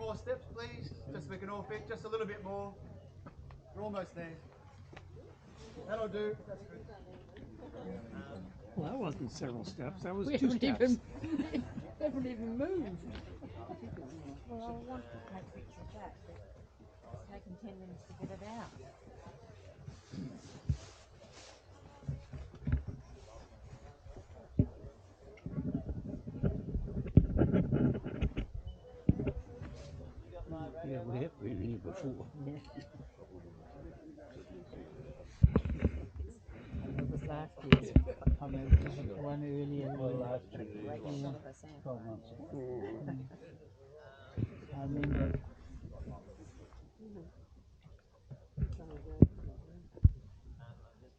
more steps, please, just so we can all fit just a little bit more. We're almost there. That'll do. That's good. Well, that wasn't several steps. That was 2 steps. Haven't even moved. Well, I want to make sense of that, but it's taken 10 minutes to get it out. Yeah, we have been here before. It was last year. I remember one earlier. Last year. 12 months. I remember.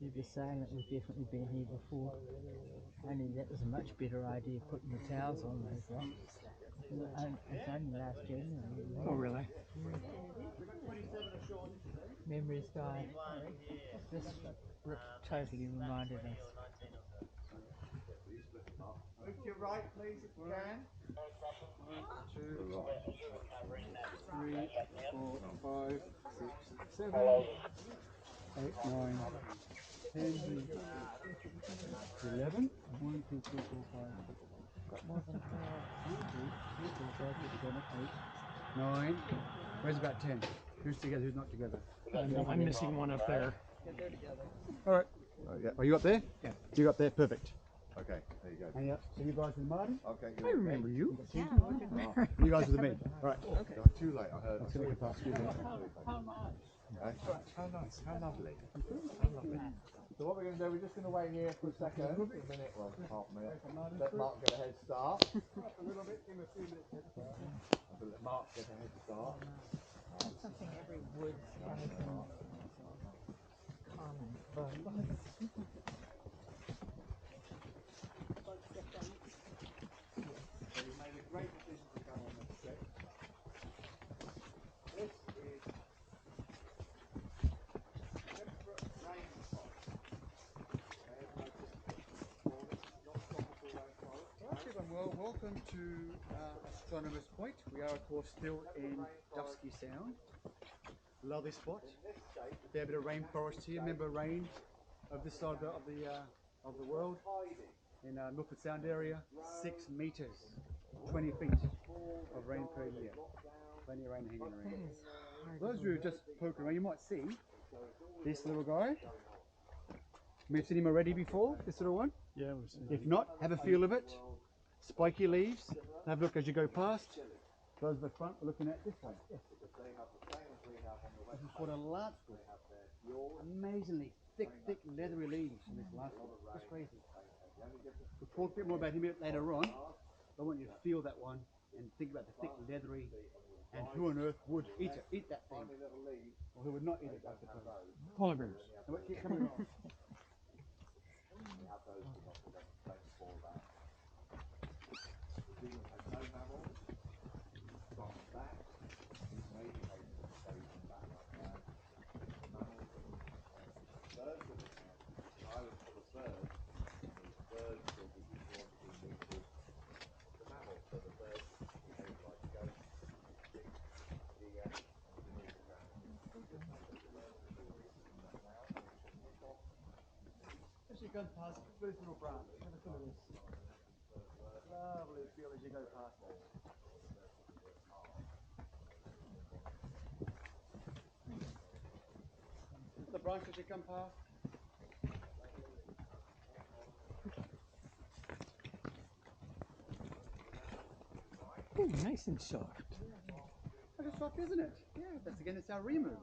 You were saying that we've definitely been here before. Only that was a much better idea, putting the towels on those rocks. It's only last January. Oh, really? Memories guy. This totally reminded us. Move to your right, please, if you can. 1, 2, 3, 4, 5, 6, 7, 8, 9, 10, 11. 1, 2, 3, 4, 5, 6. Got more than 9. Where's about 10? Who's together? Who's not together? I'm missing one up there. All right. Are you up there? Yeah. You up there? Perfect. Okay, there you go. And so you guys with Marty? Okay, I remember you. Yeah. You guys with me. All right. Okay. Too late, I heard. Let's go past. Excuse me. How nice, how lovely. So what we're going to do, we're just going to wait here for a second. A minute, well, half a minute. Let Mark get a head start. A little bit, give him a few minutes head start. Let Mark get a head start. That's something every wood skeleton common. So you made a great decision to come on this trip. This is temperate rainforest. Well, welcome to Astronomer's Point. We are, of course, still in Dusky Sound. Lovely spot. A fair bit of rainforest here. Remember rain of this side of the world. In Milford Sound area, 6 meters, 20 feet of rain per year. Plenty of rain hanging around. Those of you who are just poking around, you might see this little guy. We've seen him already before, this little one. Yeah, we've seen If not, have a feel of it. Spiky leaves. Have a look as you go past. Those at the front are looking at this one. This is called a larkspur. Amazingly thick, leathery leaves in this larkspur. It's crazy. We'll talk a bit more about him later on. I want you to feel that one and think about the thick, leathery, and who on earth would eat that thing, or who would not eat it, I suppose. polar bears. Keep coming on. As you go past this little branch, have a look at this. Lovely feel as you go past it. The branch as you come past. Ooh, nice and soft. That's soft, isn't it? Yeah, that's again, it's our rimu.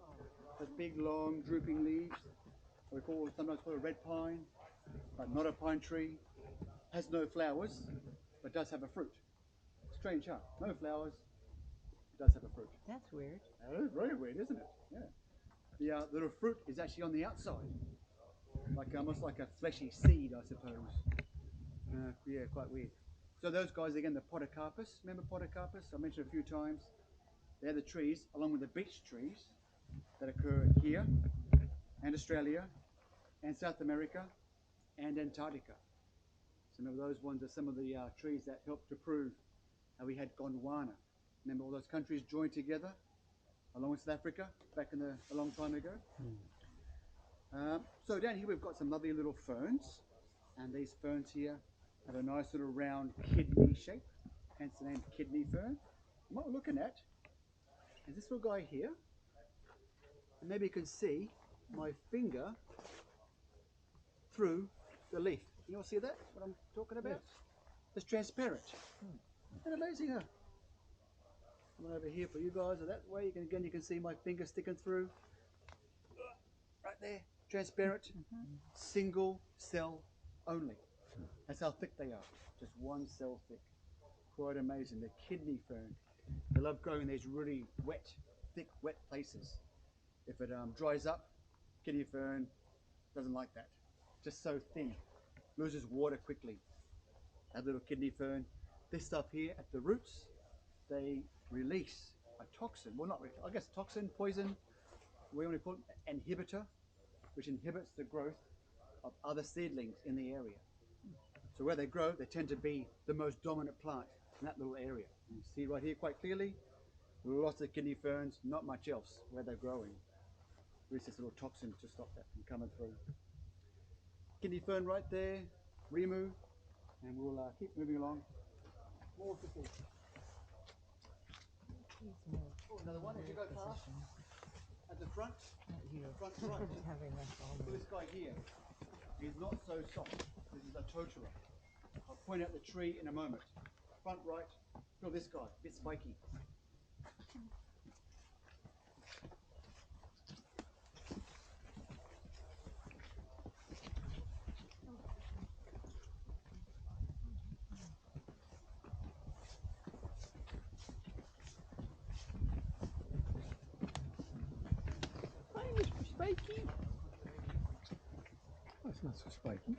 Those big, long, drooping leaves. We sometimes call it a red pine, but not a pine tree. Has no flowers, but does have a fruit. Strange, huh? No flowers, does have a fruit. That's weird. That is very weird, isn't it? Yeah. The little fruit is actually on the outside, like almost like a fleshy seed, I suppose. Yeah, quite weird. So those guys again, the podocarpus. Remember podocarpus? I mentioned a few times. They're the trees, along with the beech trees, that occur here, and Australia, and South America, and Antarctica. Some of those ones are some of the trees that helped to prove how we had Gondwana Remember all those countries joined together along with South Africa back in a long time ago. So down here we've got some lovely little ferns, and these ferns here have a nice little round kidney shape, hence the name kidney fern. And what we're looking at is this little guy here, and maybe you can see my finger through the leaf. You all see that, what I'm talking about? Yes. It's transparent. Isn't it amazing, huh? One over here for you guys, or that way, you can see my finger sticking through. Right there, transparent, single cell only. That's how thick they are, just one cell thick. Quite amazing. The kidney fern. They love growing in these really wet, thick, wet places. If it dries up, kidney fern doesn't like that. Just so thin, loses water quickly. That little kidney fern. This stuff here at the roots, they release a toxin. Well, not really, I guess toxin, poison. We only call it inhibitor, which inhibits the growth of other seedlings in the area. So where they grow, they tend to be the most dominant plant in that little area. You see right here quite clearly, lots of kidney ferns, not much else where they're growing. There's this little toxin to stop that from coming through. Kidney fern right there, Rimu, and we'll keep moving along. More to see. Oh, another one as you go past. At the front, right. This guy here is not so soft. This is a totara. I'll point out the tree in a moment. Front right, feel this guy, a bit spiky. Hi, Mr. Spiky. That's not so spiky.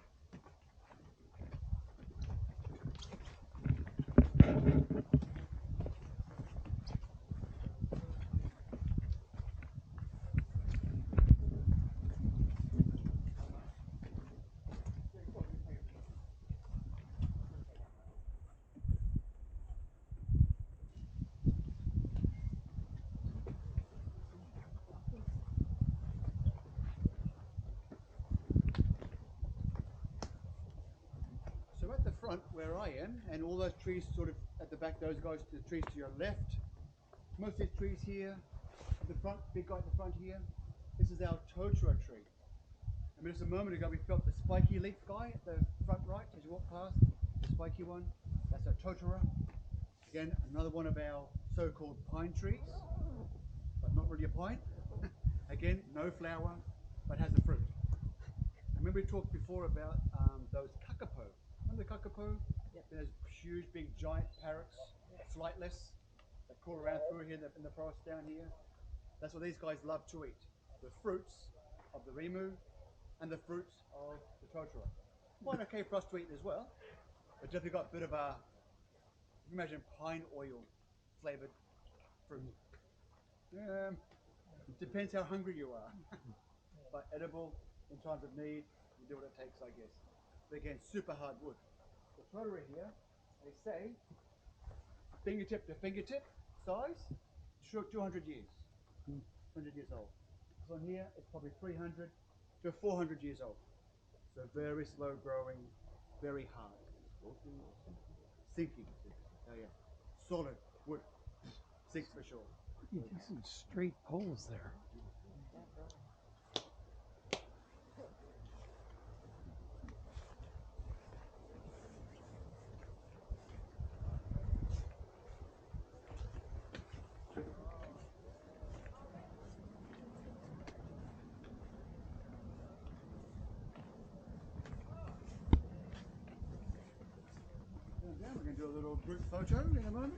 So at the front where I am, and all those trees sort of at the back, those guys, the trees to your left, most of these trees here, at the front, big guy at the front here, this is our totara tree. I mean, just a moment ago we felt the spiky leaf guy at the front right as you walk past, the spiky one, that's our totara. Again, another one of our so-called pine trees, but not really a pine. Again, no flower, but has a fruit. I remember we talked before about those kakapo. Remember the kakapo? Yep. Those huge, big, giant parrots, flightless, that crawl around through here in the forest down here. That's what these guys love to eat. The fruits of the rimu and the fruits of the totara. Quite okay for us to eat as well, but definitely got a bit of a, you can imagine pine oil flavored fruit. Depends how hungry you are, but edible in times of need, you do what it takes, I guess. But again, super hard wood. The totara here, they say, fingertip to fingertip size, 200 years. 100 years old. This one here is probably 300 to 400 years old. So very slow growing, very hard. Sinking, oh yeah. Solid wood. Sinks for sure. You got some straight poles there. We're going to do a little group photo in a moment.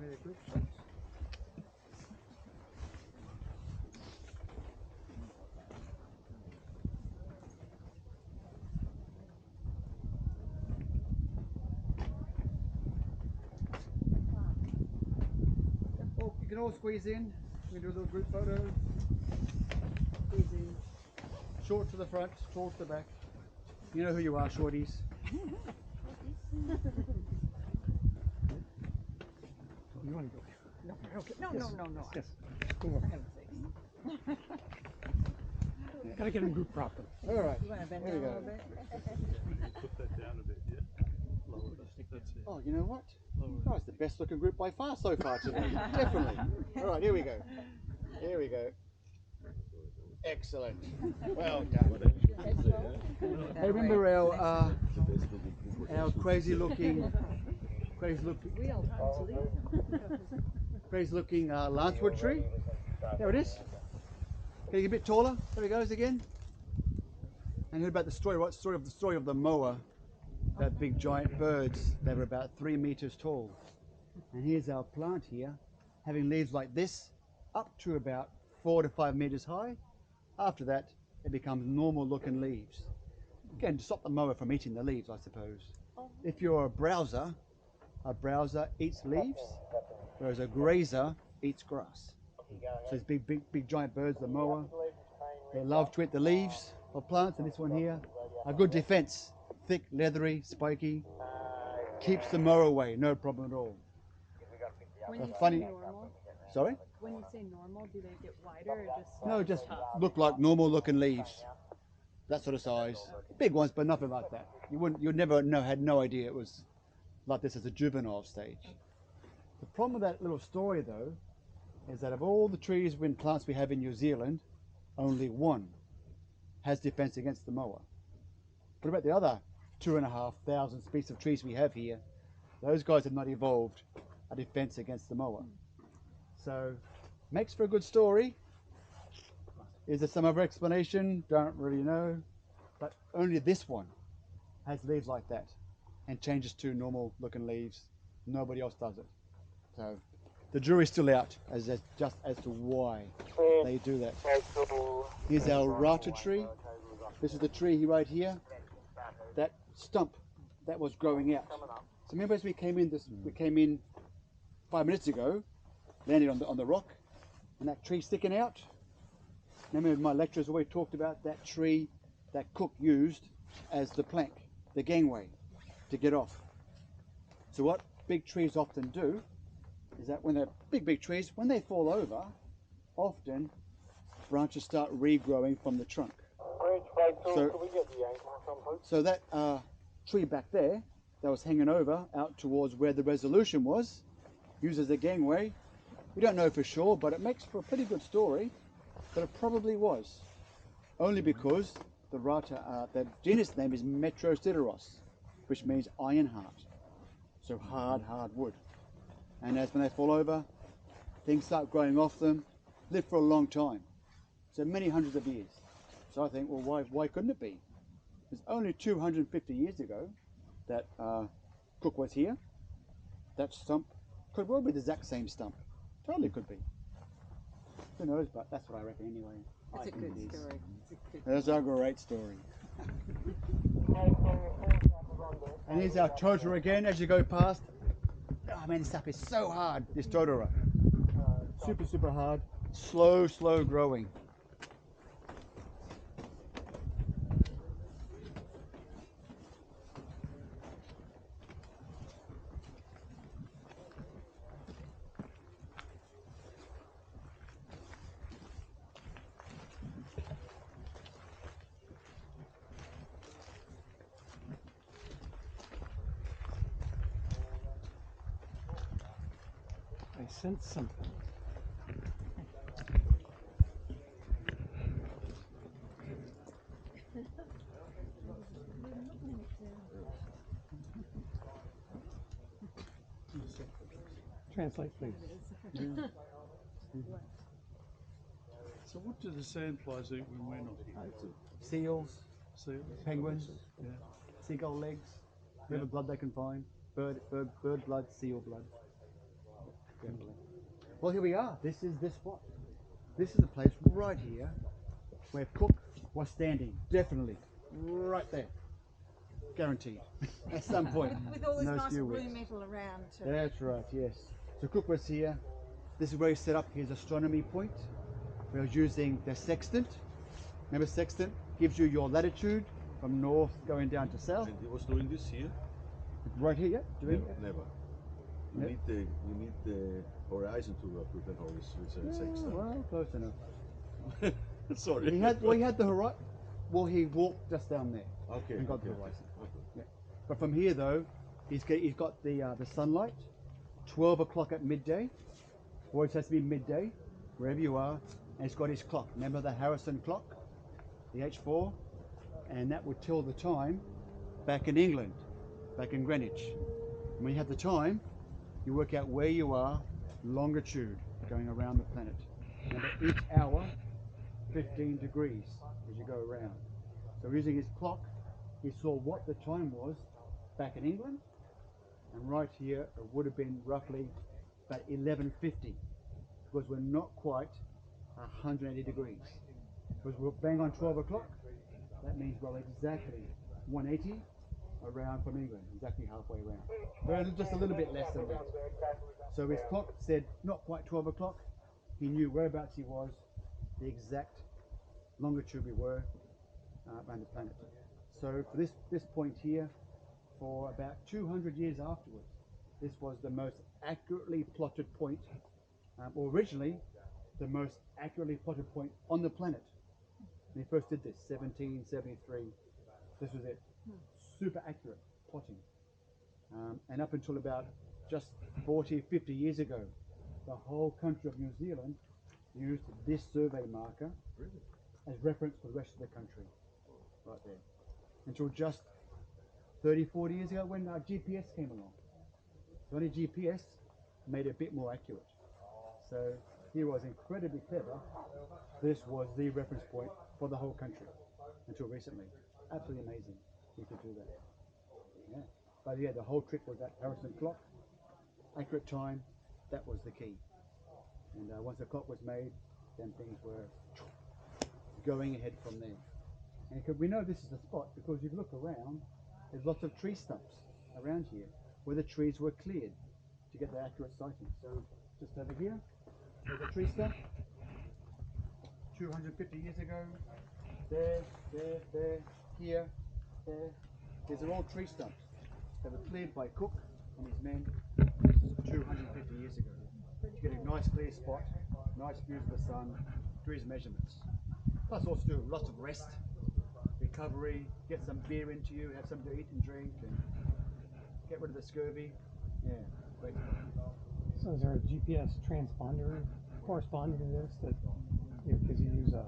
Really group shots. Oh, you can all squeeze in. We can do a little group photo. Squeeze in. Short to the front, tall to the back. You know who you are, shorties. You want to go? No, okay. No. Yes. Go over. For heaven's sakes. Gotta get in group properly. All right. You want to bend There down we a go. little bit? Put that down a bit, yeah. Lower that. That's it. Oh, you know what? Lower That was the best looking group by far so far today. Definitely. All right, here we go. Here we go. Excellent. Well done. Hey, remember our crazy looking lancewood tree? There it is. Getting a bit taller. There he goes again. And heard about the story. What story of the story of the moa? That big giant birds. They were about 3 meters tall. And here's our plant here, having leaves like this, up to about 4 to 5 meters high. After that, it becomes normal looking leaves. Again, to stop the moa from eating the leaves, I suppose. If you're a browser eats leaves, whereas a grazer eats grass. So these big giant birds, the moa, they love to eat the leaves of plants, and this one here, a good defense. Thick, leathery, spiky, keeps the moa away, no problem at all. When you funny- say normal, Sorry? when you say normal, do they get wider or just? No, just look like normal looking leaves. That sort of size. Big ones, but nothing like that. You'd never had no idea it was like this as a juvenile stage. The problem with that little story though, is that of all the trees and plants we have in New Zealand, only one has defense against the moa. What about the other 2,500 species of trees we have here? Those guys have not evolved a defense against the moa. So, makes for a good story. Is there some other explanation? Don't really know. But only this one has leaves like that and changes to normal looking leaves. Nobody else does it. So, the jury's still out just as to why they do that. Here's our rata tree. This is the tree right here. That stump that was growing out. So remember as we came in 5 minutes ago, landed on the rock, and that tree sticking out. Remember my lecturers always talked about that tree that Cook used as the plank, the gangway, to get off. So what big trees often do is that when they're big trees, when they fall over, often branches start regrowing from the trunk. So that tree back there that was hanging over out towards where the resolution was, uses a gangway. We don't know for sure, but it makes for a pretty good story that it probably was. Only because the genus name is Metrosideros, which means iron heart. So hard wood. And as when they fall over, things start growing off them, live for a long time. So many hundreds of years. So I think, well, why couldn't it be? It's only 250 years ago that Cook was here. That stump could well be the exact same stump. Totally could be. Who knows, but that's what I reckon anyway. It's a good story. That's a great story. And here's our Totara again as you go past. Oh man, this stuff is so hard, this Totara. Super hard. Slow growing. I sense something. Translate, please. So what do the sandflies eat when we're not here? Seals, Seals? penguins, Yeah. seagull legs, whatever blood they can find. Bird blood, seal blood. Definitely. Well, here we are. This is this spot. This is the place right here where Cook was standing. Definitely. Right there. Guaranteed. At some point. With all this in those nice few blue weeks. metal around. That's right, yes. So Cook was here. This is where he set up his Astronomer Point. We was using the sextant. Remember sextant gives you your latitude from north going down to south. And he was doing this here? Right here, yeah. Doing Never. You need the horizon to prepare for this sex. Well, close enough. Sorry. He had the horizon. Well, he walked just down there. Okay. And got Okay, the okay. horizon. Okay. Yeah. But from here though, he's got the sunlight. 12 o'clock at midday. Always has to be midday, wherever you are. And he's got his clock. Remember the Harrison clock, the H4, and that would tell the time back in England, back in Greenwich. And when you have the time, you work out where you are, longitude, going around the planet. Remember, each hour, 15 degrees as you go around. So using his clock, he saw what the time was back in England, and right here it would have been roughly about 11:50, because we're not quite 180 degrees. Because we're bang on 12 o'clock, that means we're exactly 180 around from England, exactly halfway around. We're just a little bit less than that. So his clock said not quite 12 o'clock. He knew whereabouts he was, the exact longitude we were around the planet. So for this point here, for about 200 years afterwards, this was the most accurately plotted point, or originally the most accurately plotted point on the planet. When he first did this, 1773, this was it. Super accurate plotting. And up until about just 40, 50 years ago, the whole country of New Zealand used this survey marker as reference for the rest of the country, right there. Until just 30, 40 years ago when GPS came along. So only GPS made it a bit more accurate. So he was incredibly clever. This was the reference point for the whole country until recently. Absolutely amazing he could do that. Yeah. But yeah, the whole trick was that Harrison clock, accurate time, that was the key. And once the clock was made, then things were going ahead from there. And we know this is the spot because if you look around, there's lots of tree stumps around here where the trees were cleared to get the accurate sighting. So just over here, there's a tree stump. 250 years ago, there, here, there. These are all tree stumps that were cleared by Cook and his men 250 years ago to get a nice clear spot, nice views of the sun, do his measurements. Plus also do lots of rest, recovery, get some beer into you, have something to eat and drink, and get rid of the scurvy. Yeah, great. So is there a GPS transponder corresponding to this that, because you use a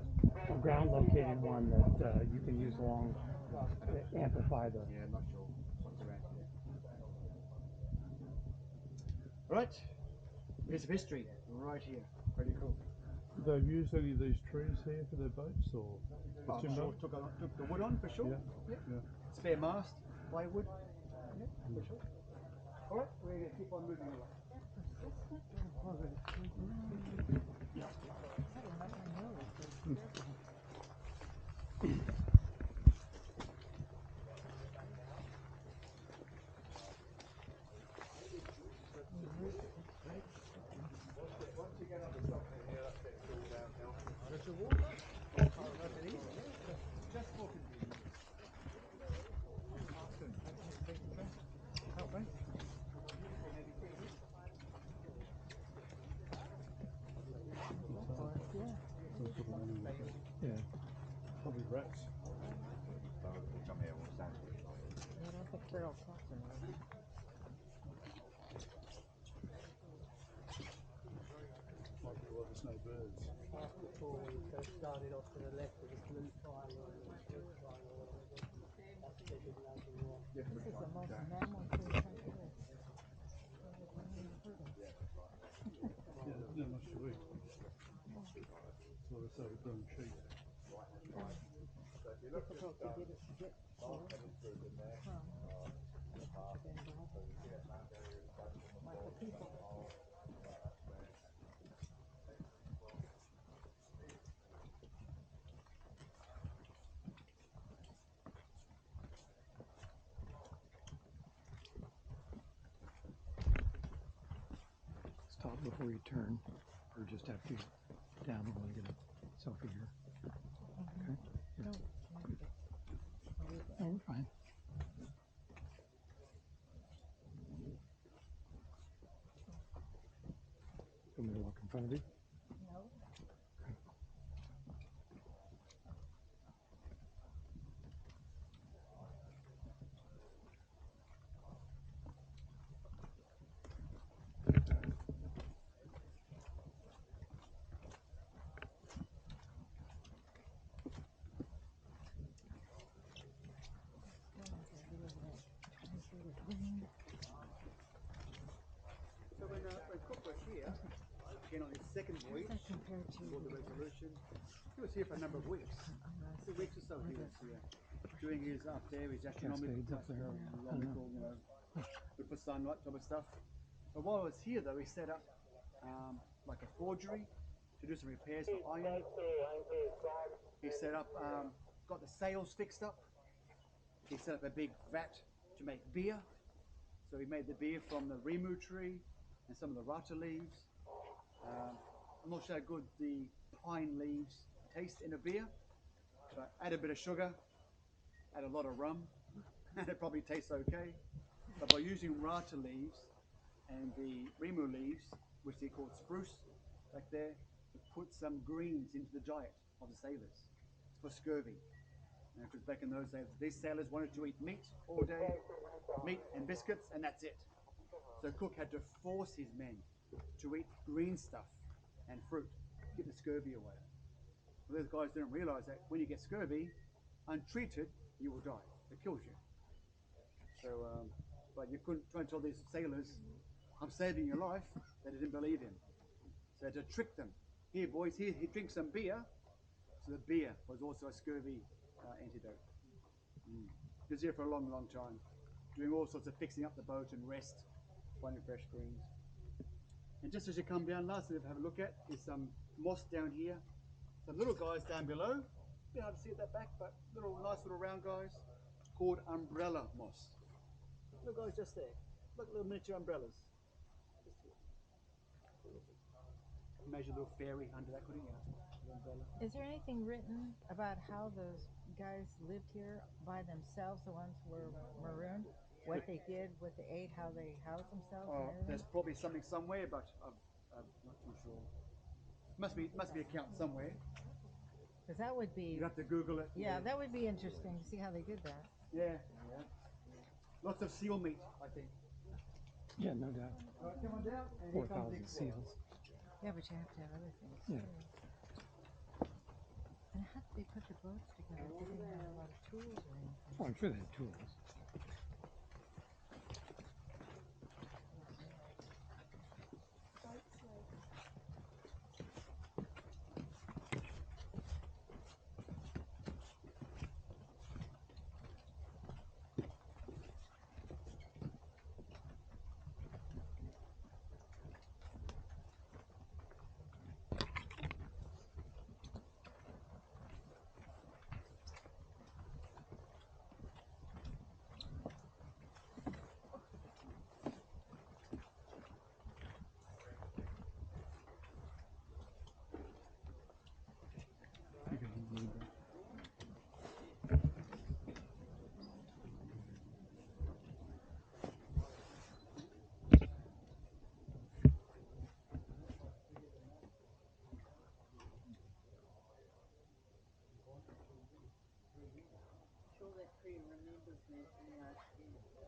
ground located one that you can use along to amplify the... Yeah, I'm not sure what's around here. All right, piece of history right here. Pretty cool. Did they use any of these trees here for their boats, or I'm timber? sure took the wood on for sure. Yeah. Yeah. Spare mast, plywood. Yeah, for sure. All right, we're going to keep on moving along. Once you get on the top in here, that gets all downhill. There's the water. Oh, nice and easy. Just for convenience. Awesome. Help me. Yeah. Probably rats. Come here, we'll stand. I don't think they're all talking. Might be why there's no birds. Before when you first started off to the left with this blue triangle and this blue triangle, that's the big nothing more. This is the most mammal tree country. Yeah, not much to eat. So they say we're growing cheap. Difficult to get it to get to from like the people. Stop before you turn, or just have to down and get a selfie here. Okay. No. Oh, we're fine. second voyage How's that compared to aboard the Resolution. He was here for a number of weeks. 2 weeks or so he was here. Doing his up there, his astronomical, Cascades up there. astronomical, you know, good for sunlight type of stuff. But while I was here though, he set up like a forgery to do some repairs for iron. He set up, got the sails fixed up. He set up a big vat to make beer. So he made the beer from the rimu tree and some of the rata leaves. I'm not sure how good the pine leaves taste in a beer, but add a bit of sugar, add a lot of rum, and it probably tastes okay. But by using rata leaves and the rimu leaves, which they call spruce back there, it puts some greens into the diet of the sailors for scurvy. Because back in those days, these sailors wanted to eat meat all day, meat and biscuits, and that's it. So Cook had to force his men to eat green stuff and fruit to keep the scurvy away. Well, those guys didn't realize that when you get scurvy, untreated, you will die. It kills you. So, but you couldn't try and tell these sailors, I'm saving your life. They didn't believe him. So to trick them. Here, boys, here, he drinks some beer. So the beer was also a scurvy antidote. He was here for a long, long time, doing all sorts of fixing up the boat and rest, finding fresh greens. And just as you come down, last thing to have a look at is some moss down here. Some little guys down below. A bit hard to see at that back, but nice little round guys called umbrella moss. Little guys just there. Look, little miniature umbrellas. Just here. Imagine a little fairy under that, couldn't you? Umbrella. Is there anything written about how those guys lived here by themselves, the ones who were marooned? What they did, what they ate, how they housed themselves, and everything? There's probably something somewhere, but I'm not too sure. Must be account somewhere. Because that would be... You have to Google it. Yeah, that would be interesting to see how they did that. Yeah. Lots of seal meat, I think. Yeah, no doubt. All right, come on down. And here comes 4,000 Big seals. Yeah, but you have to have other things Yeah. too. And how did they put the boats together? They didn't have a lot of tools or anything. Oh, I'm sure they had tools. Sure that tree remembers me from last year.